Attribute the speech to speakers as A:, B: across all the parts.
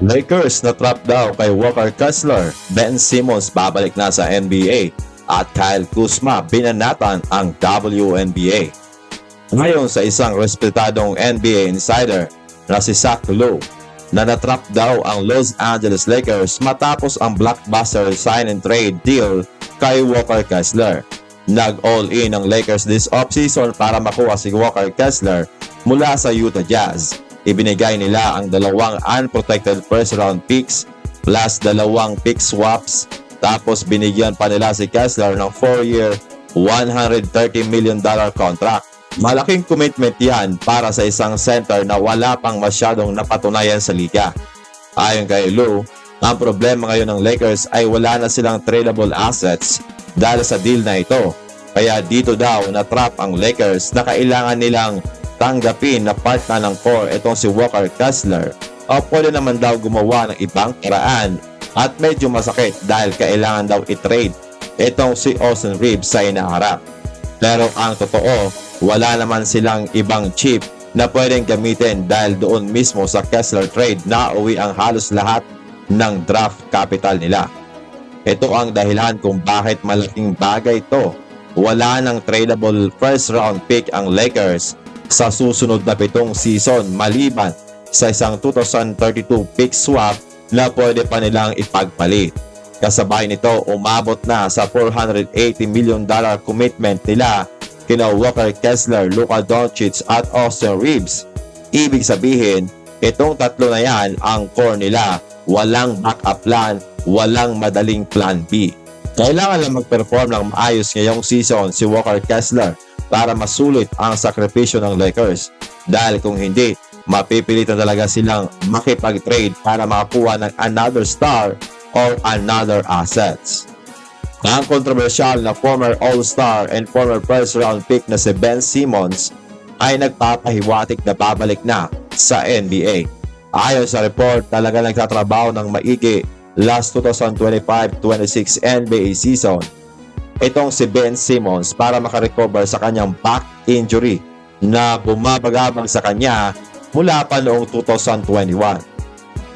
A: Lakers na trap daw kay Walker Kessler, Ben Simmons babalik na sa NBA, at Kyle Kuzma binanatan ang WNBA. Ngayon sa isang respetadong NBA insider na si Zach Lowe, na natrap daw ang Los Angeles Lakers matapos ang blockbuster sign and trade deal kay Walker Kessler. Nag-all-in ang Lakers this offseason para makuha si Walker Kessler mula sa Utah Jazz. Ibinigay nila ang dalawang unprotected first round picks plus dalawang pick swaps, tapos binigyan pa nila si Kessler ng 4-year, $130 million contract. Malaking commitment yan para sa isang center na wala pang masyadong napatunayan sa liga. Ayon kay Lou, ang problema ngayon ng Lakers ay wala na silang tradable assets dahil sa deal na ito. Kaya dito daw na-trap ang Lakers na kailangan nilang tanggapin na part na ng core itong si Walker Kessler, o pwede naman daw gumawa ng ibang paraan at medyo masakit dahil kailangan daw i-trade itong si Austin Reeves sa inaharap. Pero ang totoo, wala naman silang ibang chip na pwedeng gamitin dahil doon mismo sa Kessler trade na uwi ang halos lahat ng draft capital nila. Ito ang dahilan kung bakit malaking bagay ito. Wala nang tradable first round pick ang Lakers sa susunod na 7 season maliban sa isang 2032 pick swap na pwede pa nilang ipagpalit. Kasabay nito, umabot na sa $480 million commitment nila kina Walker Kessler, Luka Doncic at Austin Reeves. Ibig sabihin, itong tatlo na yan ang core nila. Walang backup plan, walang madaling plan B. Kailangan lang mag-perform ng maayos ngayong season si Walker Kessler para masulit ang sakripisyo ng Lakers. Dahil kung hindi, mapipilitan talaga silang makipag-trade para makakuha ng another star or another assets. Ang kontrobersyal na former All-Star and former first-round pick na si Ben Simmons ay nagpapahiwatig na babalik na sa NBA. Ayon sa report, talaga nagtatrabaho ng maigi last 2025-26 NBA season itong si Ben Simmons para makarecover sa kanyang back injury na bumabagabag sa kanya mula pa noong 2021.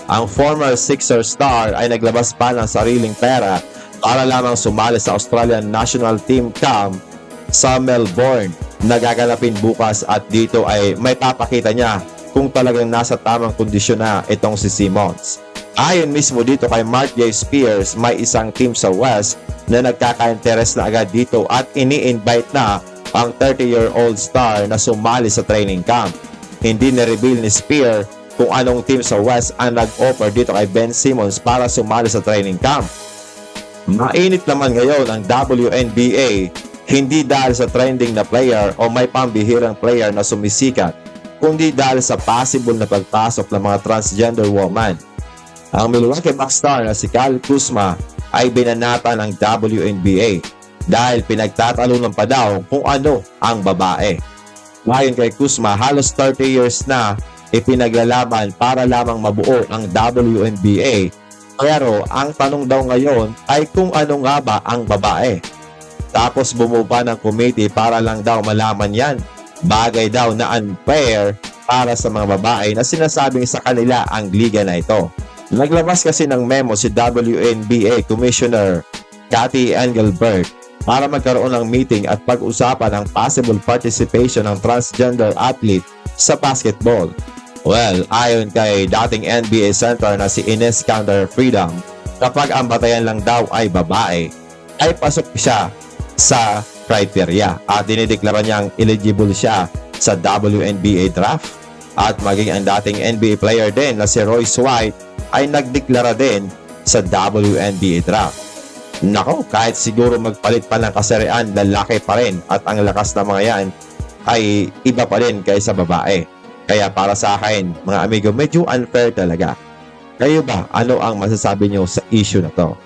A: Ang former Sixer star ay naglabas pa ng sariling pera para lamang sumali sa Australian National Team Camp sa Melbourne na gaganapin bukas, at dito ay may papakita niya kung talagang nasa tamang kondisyon na itong si Simmons. Ayon mismo dito kay Mark J. Spears, may isang team sa West na nagkaka-interes na agad dito at ini-invite na ang 30-year-old star na sumali sa training camp. Hindi na-reveal ni Spears kung anong team sa West ang nag-offer dito kay Ben Simmons para sumali sa training camp. Mainit naman ngayon ang WNBA, hindi dahil sa trending na player o may pambihirang player na sumisikat, kundi dahil sa possible na pagpasok ng mga transgender woman. Ang Milwaukee Bucks star na si Kyle Kuzma ay binanata ng WNBA dahil pinagtatalunan pa daw kung ano ang babae. Ngayon kay Kuzma, halos 30 years na ipinaglalaban para lamang mabuo ang WNBA. Pero ang tanong daw ngayon ay kung ano nga ba ang babae. Tapos bumupa ng committee para lang daw malaman yan. Bagay daw na unfair para sa mga babae na sinasabing sa kanila ang liga na ito. Naglabas kasi ng memo si WNBA Commissioner Cathy Engelbert para magkaroon ng meeting at pag-usapan ang possible participation ng transgender athlete sa basketball. Well, ayon kay dating NBA center na si Ines Kanter Freedom, kapag ang batayan lang daw ay babae, ay pasok siya sa criteria at dinideklara niyang eligible siya sa WNBA draft. At maging ang dating NBA player din na si Royce White ay nagdeklara din sa WNBA draft. Nako, kahit siguro magpalit pa ng kaserean, lalaki pa rin at ang lakas ng mga yan ay iba pa rin kaysa babae. Kaya para sa akin, mga amigo, medyo unfair talaga. Kayo ba, ano ang masasabi nyo sa issue na to?